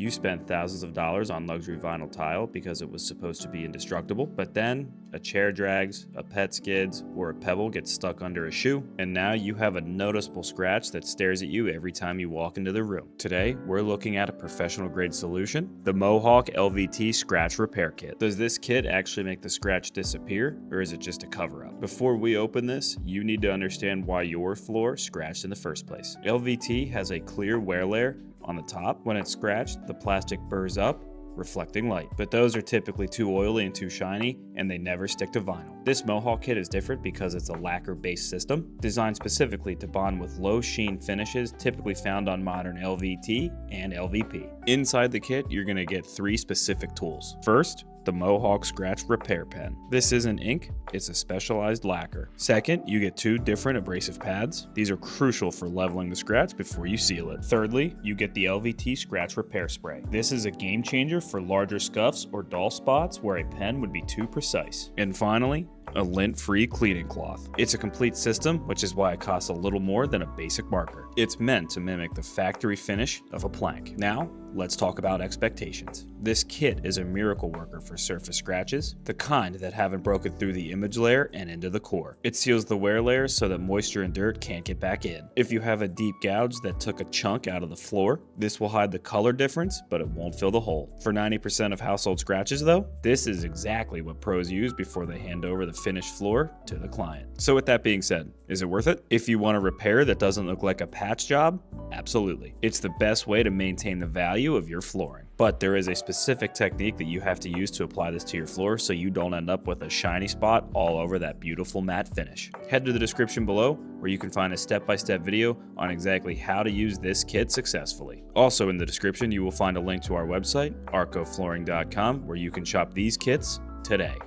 You spent thousands of dollars on luxury vinyl tile because it was supposed to be indestructible, but then a chair drags, a pet skids, or a pebble gets stuck under a shoe, and now you have a noticeable scratch that stares at you every time you walk into the room. Today, we're looking at a professional grade solution, the Mohawk LVT Scratch Repair Kit. Does this kit actually make the scratch disappear, or is it just a cover-up? Before we open this, you need to understand why your floor scratched in the first place. LVT has a clear wear layer on the top. When it's scratched, the plastic burrs up, reflecting light, but those are typically too oily and too shiny, and they never stick to vinyl. This Mohawk kit is different because it's a lacquer-based system designed specifically to bond with low sheen finishes typically found on modern LVT and LVP. Inside the kit, you're going to get 3 specific tools. First, the Mohawk Scratch Repair Pen. This isn't ink, it's a specialized lacquer. Second, you get 2 different abrasive pads. These are crucial for leveling the scratch before you seal it. Thirdly, you get the LVT Scratch Repair Spray. This is a game changer for larger scuffs or dull spots where a pen would be too precise. And finally, a lint-free cleaning cloth. It's a complete system, which is why it costs a little more than a basic marker. It's meant to mimic the factory finish of a plank. Now, let's talk about expectations. This kit is a miracle worker for surface scratches, the kind that haven't broken through the image layer and into the core. It seals the wear layer so that moisture and dirt can't get back in. If you have a deep gouge that took a chunk out of the floor, this will hide the color difference, but it won't fill the hole. For 90% of household scratches though, this is exactly what pros use before they hand over the finished floor to the client. So with that being said, is it worth it? If you want a repair that doesn't look like a patch job, absolutely. It's the best way to maintain the value of your flooring. But there is a specific technique that you have to use to apply this to your floor so you don't end up with a shiny spot all over that beautiful matte finish. Head to the description below where you can find a step-by-step video on exactly how to use this kit successfully. Also in the description, you will find a link to our website, arcoflooring.com, where you can shop these kits today.